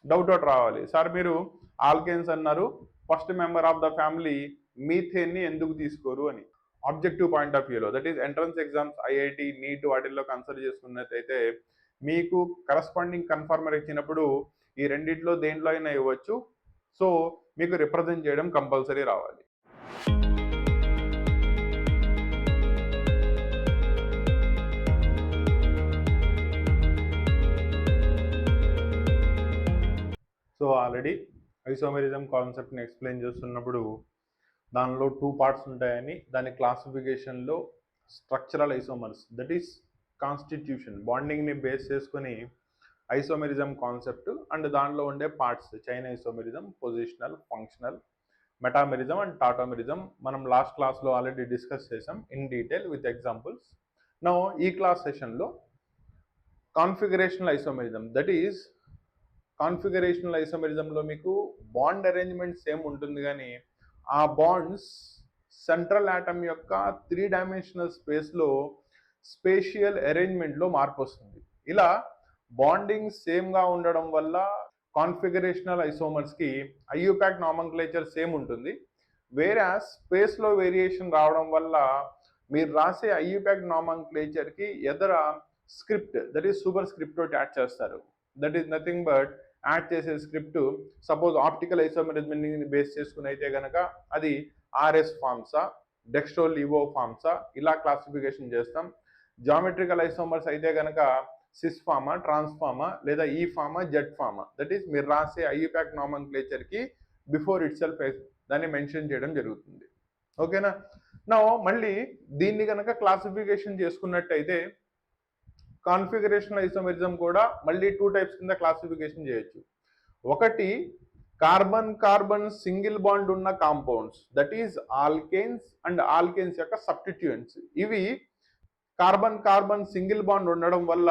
Doubt ఒకటి రావాలి, sir మీరు ఆల్కేన్స్ అన్నారు, first member of the family మీథేన్ని ఎందుకు తీసుకోరు అని. ఆబ్జెక్టివ్ పాయింట్ ఆఫ్ వ్యూలో, that is entrance exams, IIT, NEET వాటిల్లో కన్సిడర్ చేసుకున్నట్టయితే మీకు కరస్పాండింగ్ కన్ఫర్మర్ ఇచ్చినప్పుడు ఈ రెండిట్లో దేంట్లో అయినా ఇవ్వచ్చు. సో మీకు రిప్రజెంట్ చేయడం కంపల్సరీ రావాలి. సో ఆల్రెడీ ఐసోమెరిజం కాన్సెప్ట్ని ఎక్స్ప్లెయిన్ చేస్తున్నప్పుడు దానిలో 2 పార్ట్స్ ఉంటాయని, దాని క్లాసిఫికేషన్లో structural isomers, that is constitution, బాండింగ్ని బేస్ చేసుకొని ఐసోమెరిజం కాన్సెప్ట్ అండ్ దానిలో ఉండే parts chain isomerism, positional, functional, metamerism and tautomerism మనం లాస్ట్ క్లాస్లో ఆల్రెడీ డిస్కస్ చేసాం in detail with examples. Now ఈ క్లాస్ సెషన్లో configurational isomerism, that is configurational ఐసోమెరిజంలో మీకు బాండ్ అరేంజ్మెంట్ సేమ్ ఉంటుంది కానీ ఆ బాండ్స్ సెంట్రల్ ఆటమ్ యొక్క 3 డైమెన్షనల్ స్పేస్లో స్పేషియల్ అరేంజ్మెంట్లో మార్పు వస్తుంది. ఇలా బాండింగ్ సేమ్గా ఉండడం వల్ల కాన్ఫిగరేషనల్ ఐసోమర్స్కి ఐయుపాక్ నామన్క్లేచర్ సేమ్ ఉంటుంది. వేరే స్పేస్లో వేరియేషన్ రావడం వల్ల మీరు రాసే ఐయుపాక్ నామన్క్లేచర్కి ఎదర script, that is super script తోటి యాడ్ చేస్తారు. That is nothing but add చేసే స్క్రిప్ట్ సపోజ్ ఆప్టికల్ ఐసోమెరిజంని బేస్ చేసుకుని అయితే కనుక అది ఆర్ఎస్ ఫార్మ్సా, డెక్స్ట్రో లివో ఫార్మ్సా ఇలా క్లాసిఫికేషన్ చేస్తాం. జామెట్రికల్ ఐసోమర్స్ అయితే కనుక సిస్ ఫార్మా, ట్రాన్స్ఫార్మా లేదా ఈ pharma, Z pharma, that is మీరు రాసే ఐయుపాక్ నామన్క్లేచర్కి బిఫోర్ ఇట్ సెల్ఫ్ దాన్ని మెన్షన్ చేయడం జరుగుతుంది. ఓకేనా. నా మళ్ళీ దీన్ని కనుక క్లాసిఫికేషన్ చేసుకున్నట్టయితే కాన్ఫిగరేషనల్ ఐసోమెరిజం కూడా మళ్ళీ 2 టైప్స్ కింద క్లాసిఫికేషన్ చేయొచ్చు. ఒకటి కార్బన్ కార్బన్ సింగిల్ బాండ్ ఉన్న compounds, that is alkanes and alkanes యొక్క సబ్స్టిట్యూయెంట్స్. ఇవి కార్బన్ కార్బన్ సింగిల్ బాండ్ ఉండడం వల్ల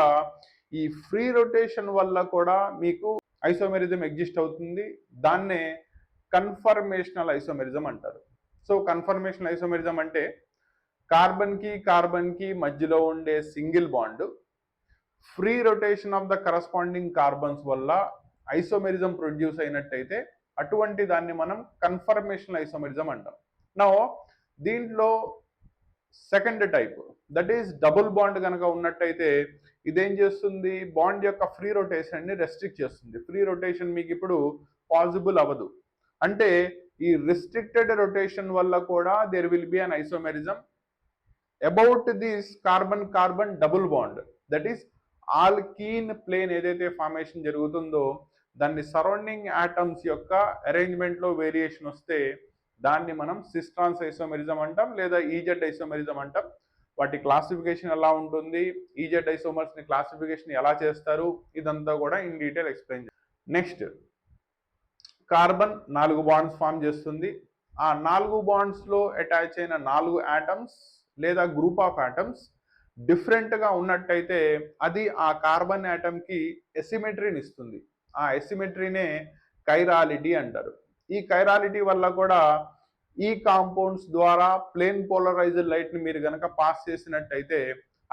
ఈ ఫ్రీ రొటేషన్ వల్ల కూడా మీకు ఐసోమెరిజం ఎగ్జిస్ట్ అవుతుంది. దాన్నే కన్ఫర్మేషనల్ ఐసోమెరిజం అంటారు. సో కన్ఫర్మేషనల్ ఐసోమెరిజం అంటే కార్బన్ కి మధ్యలో ఉండే single bond free rotation of the corresponding carbons వల్ల ఐసోమెరిజం ప్రొడ్యూస్ అయినట్టయితే అటువంటి దాన్ని మనం కన్ఫర్మేషనల్ ఐసోమెరిజం అంటాం. నా దీంట్లో second type, that is double bond కనుక ఉన్నట్టయితే ఇదేం చేస్తుంది, బాండ్ యొక్క ఫ్రీ రొటేషన్ని రెస్ట్రిక్ట్ చేస్తుంది. ఫ్రీ రొటేషన్ మీకు ఇప్పుడు పాసిబుల్ అవ్వదు. అంటే ఈ రిస్ట్రిక్టెడ్ రొటేషన్ వల్ల కూడా there will be an isomerism about this carbon carbon double bond, that is alkene plane ఏదైతే ఫార్మేషన్ జరుగుతుందో దాన్ని సరౌండింగ్ ఆటమ్స్ యొక్క అరేంజ్మెంట్లో వేరియేషన్ వస్తే దాన్ని మనం సిస్ ట్రాన్స్ ఐసోమెరిజం అంటాం లేదా ఈజెడ్ ఐసోమెరిజం అంటాం. వాటి క్లాసిఫికేషన్ ఎలా ఉంటుంది, ఈజెడ్ ఐసోమర్స్ని క్లాసిఫికేషన్ ఎలా చేస్తారు, ఇదంతా కూడా ఇన్ డీటెయిల్ ఎక్స్ప్లెయిన్ చేస్తాం. నెక్స్ట్ కార్బన్ 4 బాండ్స్ ఫామ్ చేస్తుంది. ఆ 4 బాండ్స్లో అటాచ్ అయిన 4 ఆటమ్స్ లేదా గ్రూప్ ఆఫ్ ఆటమ్స్ డిఫరెంట్గా ఉన్నట్టయితే అది ఆ కార్బన్ ఆటమ్కి ఎసిమెట్రీని ఇస్తుంది. ఆ ఎసిమెట్రీనే కైరాలిటీ అంటారు. ఈ కైరాలిటీ వల్ల కూడా ఈ కాంపౌండ్స్ ద్వారా ప్లేన్ పోలరైజ్డ్ లైట్ని మీరు కనుక పాస్ చేసినట్టయితే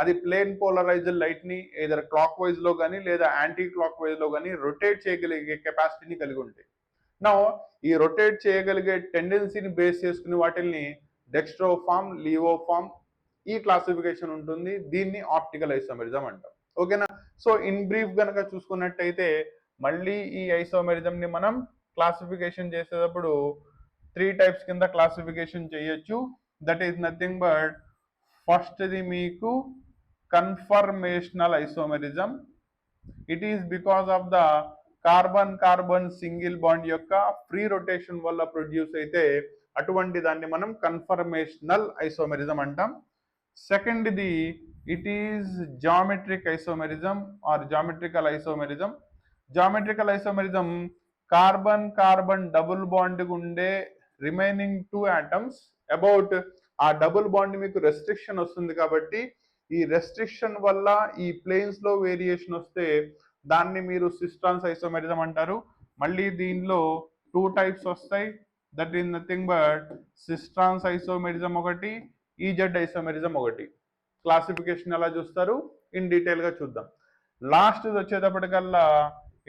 అది ప్లేన్ పోలరైజ్డ్ లైట్ని ఏదైనా క్లాక్ వైజ్లో కానీ లేదా యాంటీ క్లాక్ వైజ్లో కానీ రొటేట్ చేయగలిగే కెపాసిటీని కలిగి ఉంటాయి. నా ఈ రొటేట్ చేయగలిగే టెండెన్సీని బేస్ చేసుకుని వాటిని డెక్స్ట్రో ఫార్మ్, లివో ఫార్మ్ ఈ క్లాసిఫికేషన్ ఉంటుంది. దీన్ని ఆప్టికల్ ఐసోమెరిజం అంటాం. ఓకేనా. సో ఇన్ బ్రీఫ్ కనుక చూసుకున్నట్టయితే మళ్ళీ ఈ ఐసోమెరిజంని మనం క్లాసిఫికేషన్ చేసేటప్పుడు 3 టైప్స్ కింద క్లాసిఫికేషన్ చేయొచ్చు. దట్ ఈస్ నథింగ్ బట్ ఫస్ట్ది మీకు conformational isomerism. It is because of the carbon carbon single bond యొక్క ఫ్రీ రొటేషన్ వల్ల ప్రొడ్యూస్ అయితే అటువంటి దాన్ని మనం కన్ఫర్మేషనల్ ఐసోమెరిజం అంటాం. సెకండ్ది it is geometric isomerism or geometrical isomerism. Geometrical isomerism carbon carbon double bond ఉండే రిమైనింగ్ 2 ఆటమ్స్ అబౌట్ ఆ డబుల్ బాండ్ మీకు రెస్ట్రిక్షన్ వస్తుంది కాబట్టి ఈ రెస్ట్రిక్షన్ వల్ల ఈ ప్లేన్స్ లో వేరియేషన్ వస్తే దాన్ని మీరు సిస్ ట్రాన్స్ ఐసోమెరిజం అంటారు. మళ్ళీ దీనిలో 2 టైప్స్ వస్తాయి. That is nothing but cis trans isomerism ఒకటి, ఈజెడ్ ఐసోమెరిజం ఒకటి. క్లాసిఫికేషన్ ఎలా చూస్తారు ఇన్ డీటెయిల్ గా చూద్దాం. లాస్ట్ వచ్చేటప్పటికల్లా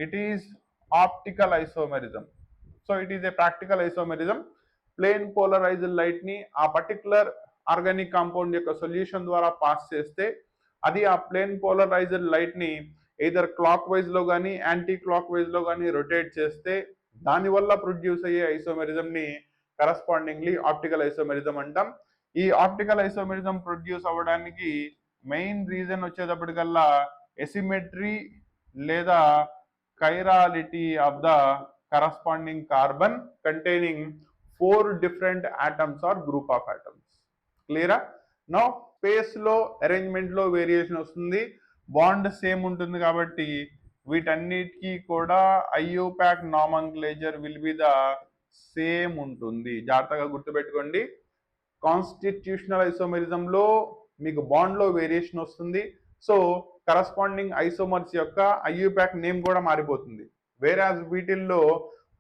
it is optical isomerism. So it is a practical isomerism. Plane polarised light ని ఆ పర్టికులర్ ఆర్గానిక్ కాంపౌండ్ యొక్క సొల్యూషన్ ద్వారా పాస్ చేస్తే అది ఆ ప్లేన్ పోలరైజ్డ్ లైట్ ని ఎయిదర్ క్లాక్ వైజ్ లో కానీ యాంటీ క్లాక్ వైజ్ లో కానీ రొటేట్ చేస్తే దానివల్ల ప్రొడ్యూస్ అయ్యే ఐసోమెరిజం ని కరస్పాండింగ్లీ ఆప్టికల్ ఐసోమెరిజం అంటాం. ఈ ఆప్టికల్ ఐసోమెరిజం ప్రొడ్యూస్ అవ్వడానికి మెయిన్ రీజన్ వచ్చేటప్పటికల్లా ఎసిమెట్రీ లేదా chirality of the corresponding carbon containing 4 different atoms or group of atoms. Clear? Now space లో arrangement లో వేరియేషన్ వస్తుంది, బాండ్ సేమ్ ఉంటుంది కాబట్టి వీటన్నిటికీ కూడా IUPAC నామన్క్లేచర్ will be the same ఉంటుంది. జాగ్రత్తగా గుర్తుపెట్టుకోండి. కాన్స్టిట్యూషనల్ ఐసోమెరిజం లో మీకు బాండ్ లో వేరియేషన్ వస్తుంది, సో కరస్పాండింగ్ ఐసోమర్స్ యొక్క IUPAC నేమ్ కూడా మారిపోతుంది. వేరాజ్ వీటిల్లో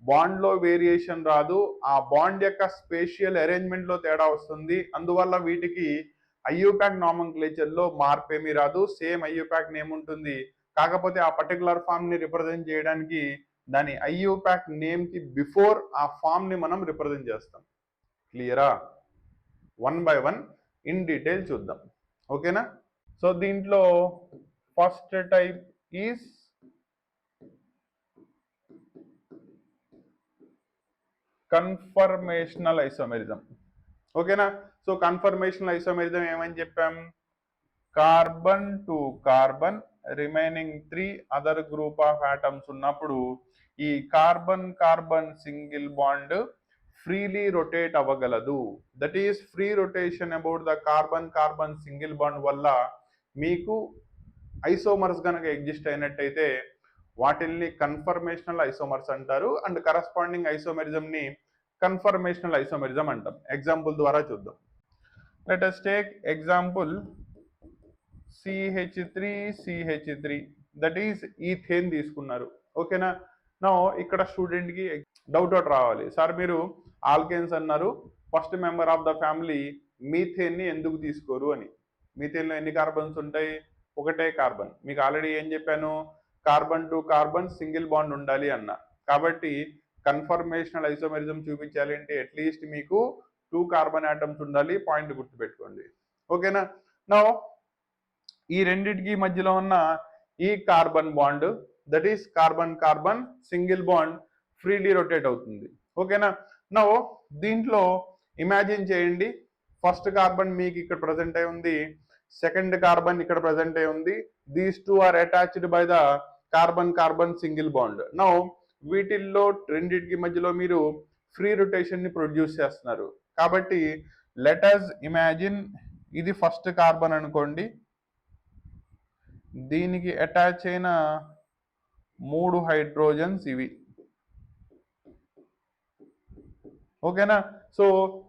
బాండ్ లో వేరియేషన్ రాదు, ఆ బాండ్ యొక్క స్పేషియల్ అరేంజ్మెంట్ లో తేడా వస్తుంది. అందువల్ల వీటికి IUPAC నామన్క్లేచర్ లో మార్పు ఏమీ రాదు, సేమ్ IUPAC నేమ్ ఉంటుంది. కాకపోతే ఆ పర్టికులర్ ఫామ్ ని రిప్రజెంట్ చేయడానికి దాని IUPAC నేమ్ కి బిఫోర్ ఆ ఫామ్ ని మనం రిప్రజెంట్ చేస్తాం. క్లియరా? One by one in detail చూద్దాం. ఓకేనా? సో దీంట్లో first type is conformational isomerism. ఓకేనా? సో కన్ఫర్మేషనల్ ఐసోమెరిజం ఏమని చెప్పాం? Carbon to carbon remaining 3 other group of atoms ఉన్నప్పుడు ఈ carbon carbon single bond freely rotate అవ్వగలదు. That is free rotation about the carbon carbon single bond వల్ల మీకు isomers కనుక exist అయినట్టయితే వాటిల్ని కన్ఫర్మేషనల్ ఐసోమర్స్ అంటారు, అండ్ కరస్పాండింగ్ ఐసోమెరిజం ని కన్ఫర్మేషనల్ ఐసోమెరిజం అంటాం. ఎగ్జాంపుల్ ద్వారా చూద్దాం. Let us take example CH3CH3 that is ethane తీసుకున్నారు. ఓకేనా? నా ఇక్కడ స్టూడెంట్ కి డౌట్ అవుట్ రావాలి, సార్ మీరు ఆల్కేన్స్ అన్నారు, first member of the family methane ని ఎందుకు తీసుకోరు అని. మీథేన్ లో ఎన్ని కార్బన్స్ ఉంటాయి? ఒకటే కార్బన్. మీకు ఆల్రెడీ ఏం చెప్పాను? Carbon to carbon single bond ఉండాలి అన్న. కాబట్టి కన్ఫర్మేషనల్ ఐసోమెరిజం చూపించాలి అంటే అట్లీస్ట్ మీకు 2 కార్బన్ ఆటమ్స్ ఉండాలి. పాయింట్ గుర్తుపెట్టుకోండి. ఓకేనా? నా ఈ రెండిటికి మధ్యలో ఉన్న ఈ carbon bond that is carbon carbon single bond freely rotate అవుతుంది. ఓకేనా? నా దీంట్లో ఇమాజిన్ చేయండి, ఫస్ట్ కార్బన్ మీకు ఇక్కడ ప్రజెంట్ అయి ఉంది, సెకండ్ కార్బన్ ఇక్కడ ప్రజెంట్ అయి ఉంది. These two are attached by the carbon carbon single bond. Now వీటిల్లో రెండింటికి మధ్యలో మీరు ఫ్రీ రొటేషన్ ని ప్రొడ్యూస్ చేస్తున్నారు. కాబట్టి లెట్ us ఇమాజిన్ ఇది ఫస్ట్ కార్బన్ అనుకోండి, దీనికి అటాచ్ అయిన 3 హైడ్రోజన్స్ ఇవి. ఓకేనా? సో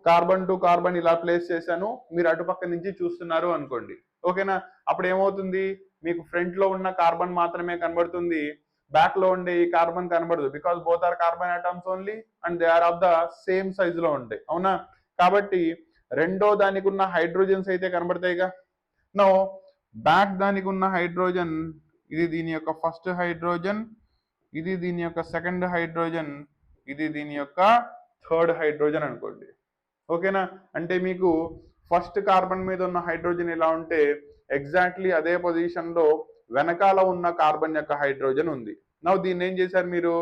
కార్బన్ టు కార్బన్ ఇలా ప్లేస్ చేశాను, మీరు అటుపక్క నుంచి చూస్తున్నారు అనుకోండి. ఓకేనా? అప్పుడు ఏమవుతుంది? మీకు ఫ్రంట్ లో ఉన్న కార్బన్ మాత్రమే కనబడుతుంది, బ్యాక్ లో ఉండే ఈ కార్బన్ కనబడదు. Because both are carbon atoms only and they are of the same size లో ఉంటాయి. అవునా? కాబట్టి రెండో దానికి ఉన్న హైడ్రోజన్స్ అయితే కనబడతాయిగా. నో బ్యాక్ దానికి ఉన్న హైడ్రోజన్, ఇది దీని యొక్క ఫస్ట్ హైడ్రోజన్, ఇది దీని యొక్క సెకండ్ హైడ్రోజన్, ఇది దీని యొక్క థర్డ్ హైడ్రోజన్ అనుకోండి. ఓకేనా? అంటే మీకు ఫస్ట్ కార్బన్ మీద ఉన్న హైడ్రోజన్ ఇలా ఉంటే ఎగ్జాక్ట్లీ అదే పొజిషన్ లో వెనకాల ఉన్న కార్బన్ యొక్క హైడ్రోజన్ ఉంది. నౌ దీన్ని ఏం చేశారు? మీరు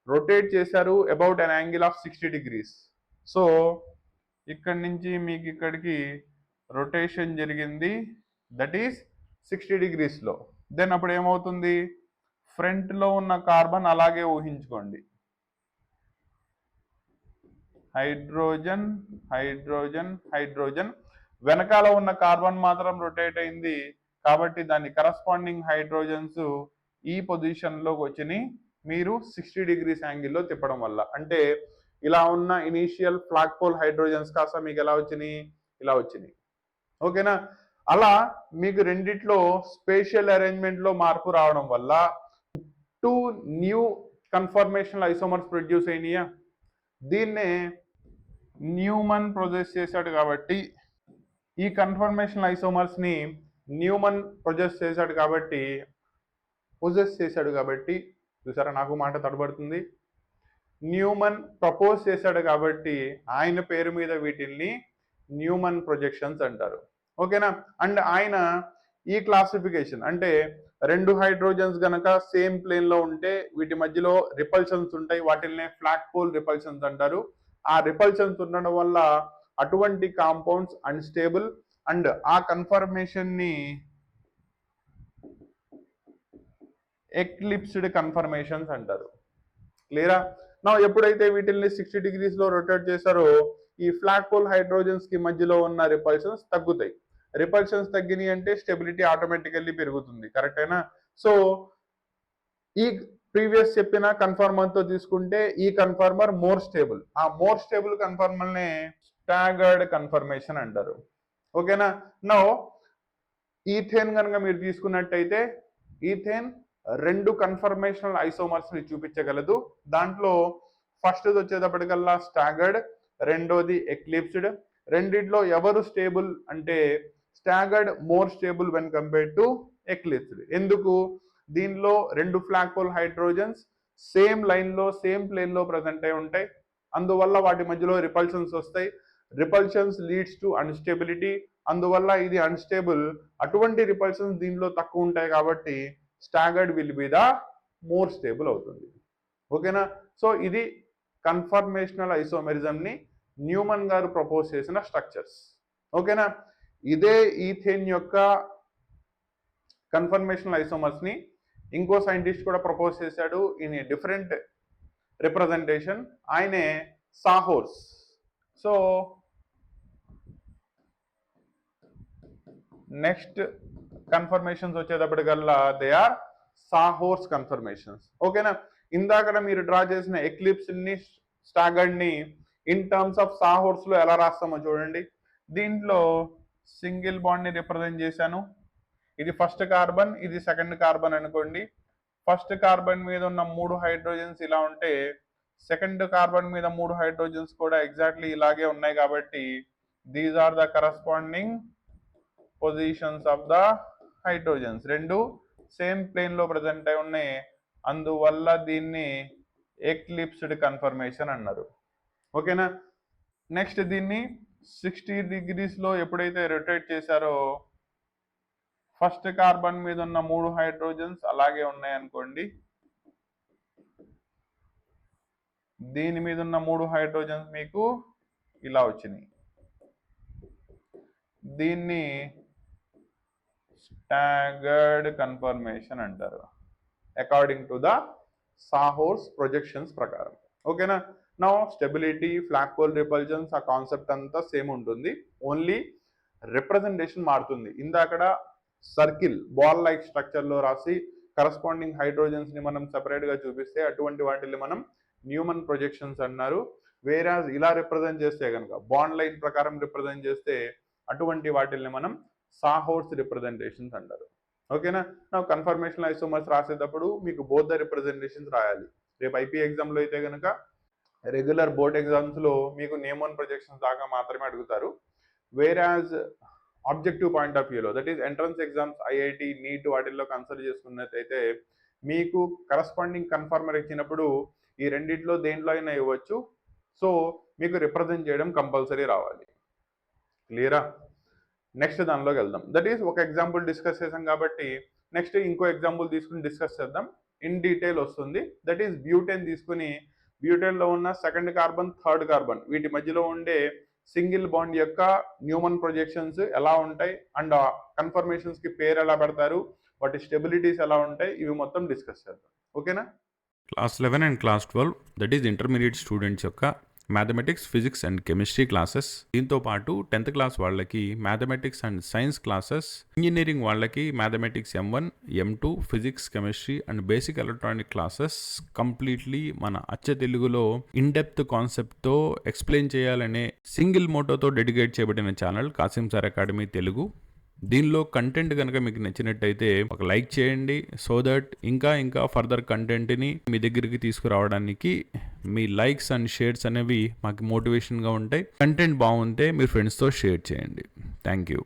రొటేట్ చేశారు about an angle of 60 degrees. So ఇక్కడి నుంచి మీకు ఇక్కడికి రొటేషన్ జరిగింది, దట్ ఈస్ 60 degrees లో. దెన్ అప్పుడు ఏమవుతుంది? ఫ్రంట్ లో ఉన్న కార్బన్ అలాగే ఊహించుకోండి, హైడ్రోజన్ హైడ్రోజన్ హైడ్రోజన్, వెనకాల ఉన్న కార్బన్ మాత్రం రొటేట్ అయింది కాబట్టి దాని కరస్పాండింగ్ హైడ్రోజన్స్ ఈ పొజిషన్ లోకి వచ్చినాయి మీరు 60 degrees యాంగిల్లో తిప్పడం వల్ల. అంటే ఇలా ఉన్న ఇనీషియల్ ఫ్లాగ్ పోల్ హైడ్రోజన్స్ కాస్త మీకు ఎలా వచ్చినాయి? ఇలా వచ్చినాయి. ఓకేనా? అలా మీకు రెండిట్లో స్పేషియల్ అరేంజ్మెంట్ లో మార్పు రావడం వల్ల 2 న్యూ కన్ఫర్మేషనల్ ఐసోమర్స్ ప్రొడ్యూస్ అయినాయా? దీన్నే న్యూమన్ ప్రొజెస్ చేశాడు కాబట్టి, ఈ కన్ఫర్మేషనల్ ఐసోమర్స్ ని న్యూమన్ ప్రొజెస్ చేశాడు కాబట్టి చూసారా, నాకు మాట తడబడుతుంది. న్యూమన్ ప్రపోజ్ చేశాడు కాబట్టి ఆయన పేరు మీద వీటిల్ని న్యూమన్ ప్రొజెక్షన్స్ అంటారు. ఓకేనా. అండ్ ఆయన ఈ క్లాసిఫికేషన్ అంటే రెండు హైడ్రోజన్స్ గనక సేమ్ ప్లేన్ లో ఉంటే వీటి మధ్యలో రిపల్షన్స్ ఉంటాయి, వాటిల్నే ఫ్లాట్ పోల్ రిపల్షన్స్ అంటారు. ఆ రిపల్షన్స్ ఉండడం వల్ల అటువంటి కాంపౌండ్స్ అన్స్టేబుల్ అండ్ ఆ కన్ఫర్మేషన్ ని ఎక్లిప్స్డ్ కన్ఫర్మేషన్స్ అంటారు. క్లియరా. నా ఎప్పుడైతే వీటిల్ని 60 degrees లో రొటేట్ చేశారో ఈ ఫ్లాట్ పోల్ హైడ్రోజన్స్ కి మధ్యలో ఉన్న రిపల్షన్స్ తగ్గుతాయి. రిపల్షన్స్ తగ్గినాయి అంటే స్టెబిలిటీ ఆటోమేటికల్లీ పెరుగుతుంది. కరెక్టేనా. సో ఈ ప్రీవియస్ చెప్పిన కన్ఫర్మర్ తో తీసుకుంటే ఈ కన్ఫర్మర్ మోర్ స్టేబుల్. ఆ మోర్ స్టేబుల్ కన్ఫర్మర్ నే స్టాగర్డ్ కన్ఫర్మేషన్ అంటారు. ఓకేనా. నౌ ఈథేన్ కనుక మీరు తీసుకున్నట్టయితే ఈథేన్ రెండు కన్ఫర్మేషనల్ ఐసోమర్స్ ని చూపించగలదు. దాంట్లో ఫస్ట్ వచ్చేటప్పటికల్లా స్టాగర్డ్, రెండోది ఎక్లిప్స్డ్. రెండిట్లో ఎవరు స్టేబుల్ అంటే staggered more stable when compared to eclipsed. ఎందుకు? దీనిలో రెండు flagpole hydrogens same line లో సేమ్ ప్లేన్ లో ప్రజెంట్ అయి ఉంటాయి. అందువల్ల వాటి మధ్యలో రిపల్షన్స్ వస్తాయి. Repulsions leads to unstability. అందువల్ల ఇది అన్స్టేబుల్. అటువంటి రిపల్షన్స్ దీనిలో తక్కువ ఉంటాయి కాబట్టి staggered will be the more stable అవుతుంది. ఓకేనా. సో ఇది కన్ఫర్మేషనల్ ఐసోమెరిజం ని న్యూమన్ గారు ప్రపోజ్ చేసిన స్ట్రక్చర్స్. ఓకేనా. ఇదే ఈథేన్ యొక్క కన్ఫర్మేషనల్ ఐసోమర్స్ ని ఇంకో సైంటిస్ట్ కూడా ప్రపోజ్ చేశాడు ఇన్ ఏ డిఫరెంట్ రిప్రజెంటేషన్. ఆయనే సాహోర్స్. సో నెక్స్ట్ కన్ఫర్మేషన్స్ వచ్చేటప్పటికల్లా దే ఆర్ సాహోర్స్ కన్ఫర్మేషన్స్. ఓకేనా. ఇందాక మీరు డ్రా చేసిన ఎక్లిప్స్ ని స్టాగర్డ్ ని ఇన్ టర్మ్స్ ఆఫ్ సాహోర్స్ లో ఎలా రాస్తామో చూడండి. దీంట్లో సింగిల్ బాండ్ ని రిప్రజెంట్ చేశాను. ఇది ఫస్ట్ కార్బన్, ఇది సెకండ్ కార్బన్ అనుకోండి. ఫస్ట్ కార్బన్ మీద ఉన్న 3 హైడ్రోజన్స్ ఇలా ఉంటే సెకండ్ కార్బన్ మీద 3 హైడ్రోజన్స్ కూడా ఎగ్జాక్ట్లీ ఇలాగే ఉన్నాయి కాబట్టి these are the corresponding positions of the hydrogens. రెండు సేమ్ ప్లేన్ లో ప్రజెంట్ అయి ఉన్నాయి. అందువల్ల దీన్ని ఎక్లిప్స్డ్ కన్ఫర్మేషన్ అన్నారు. ఓకేనా. నెక్స్ట్ దీన్ని 60 degrees లో ఎప్పుడైతే రొటేట్ చేశారో ఫస్ట్ కార్బన్ మీద ఉన్న 3 హైడ్రోజన్స్ అలాగే ఉన్నాయి అనుకోండి. దీని మీద ఉన్న 3 హైడ్రోజన్స్ మీకు ఇలా వచ్చినాయి. దీన్ని స్టాగర్డ్ కన్ఫర్మేషన్ అంటారు అకార్డింగ్ టు ద సాహోర్స్ ప్రొజెక్షన్స్ ప్రకారం. ఓకేనా. నా స్టెబిలిటీ, ఫ్లాట్ పోల్ రిపల్జన్స్ ఆ కాన్సెప్ట్ అంతా సేమ్ ఉంటుంది. ఓన్లీ రిప్రజెంటేషన్ మారుతుంది. ఇందాకడ సర్కిల్ బాల్ లైక్ స్ట్రక్చర్ లో రాసి కరస్పాండింగ్ హైడ్రోజన్స్ ని మనం సెపరేట్ గా చూపిస్తే అటువంటి వాటిని మనం న్యూమన్ ప్రొజెక్షన్స్ అన్నారు. వేరాజ్ ఇలా రిప్రజెంట్ చేస్తే కనుక బాండ్ లైన్ ప్రకారం రిప్రజెంట్ చేస్తే అటువంటి వాటిని మనం సాహోర్స్ రిప్రజెంటేషన్స్ అంటారు. ఓకేనా. నా కన్ఫర్మేషన్ ఐసోమర్స్ రాసేటప్పుడు మీకు బోత్ ద రిప్రజెంటేషన్స్ రాయాలి. రేపు ఐపీ ఎగ్జామ్ లో అయితే కనుక రెగ్యులర్ బోర్డ్ ఎగ్జామ్స్ లో మీకు నేమ్ ఆన్ ప్రొజెక్షన్స్ దాకా మాత్రమే అడుగుతారు. వేరాజ్ ఆబ్జెక్టివ్ పాయింట్ ఆఫ్ వ్యూలో that is entrance exams, IIT, NEET వాటిల్లో కన్సిడర్ చేసుకున్నట్టయితే మీకు కరస్పాండింగ్ కన్ఫర్మర్ ఇచ్చినప్పుడు ఈ రెండిట్లో దేంట్లో అయినా ఇవ్వచ్చు. సో మీకు రిప్రజెంట్ చేయడం కంపల్సరీ రావాలి. క్లియరా. నెక్స్ట్ దానిలోకి వెళ్దాం. దట్ ఈస్ ఒక ఎగ్జాంపుల్ డిస్కస్ చేసాం కాబట్టి నెక్స్ట్ ఇంకో ఎగ్జాంపుల్ తీసుకుని డిస్కస్ చేద్దాం. ఇన్ డీటెయిల్ వస్తుంది. దట్ ఈస్ బ్యూటేన్ తీసుకుని బ్యూటేన్ లో ఉన్న సెకండ్ కార్బన్, థర్డ్ కార్బన్ వీటి మధ్యలో ఉండే సింగిల్ బాండ్ యొక్క న్యూమన్ ప్రొజెక్షన్స్ ఎలా ఉంటాయి అండ్ కన్ఫర్మేషన్స్ కి పేరు ఎలా పెడతారు, వాటి స్టెబిలిటీస్ ఎలా ఉంటాయి, ఇవి మొత్తం డిస్కస్ చేద్దాం. ఓకేనా. Class 11 and class 12 that is intermediate students యొక్క mathematics, physics and chemistry classes. దీంతో పాటు 10th క్లాస్ వాళ్ళకి mathematics and science classes, engineering వాళ్ళకి mathematics M1, M2, physics, chemistry and basic electronic classes completely మన అచ్చ తెలుగులో ఇన్ డెప్త్ కాన్సెప్ట్తో explain చేయాలనే సింగిల్ మోటోతో డెడికేట్ చేయబడిన channel Kasim sir academy Telugu. దీనిలో కంటెంట్ కనుక మీకు నచ్చినట్టయితే ఒక లైక్ చేయండి. సో దట్ ఇంకా ఫర్దర్ కంటెంట్ని మీ దగ్గరికి తీసుకురావడానికి మీ లైక్స్ అండ్ షేర్స్ అనేవి మాకు మోటివేషన్గా ఉంటాయి. కంటెంట్ బాగుంటే మీ ఫ్రెండ్స్తో షేర్ చేయండి. Thank you.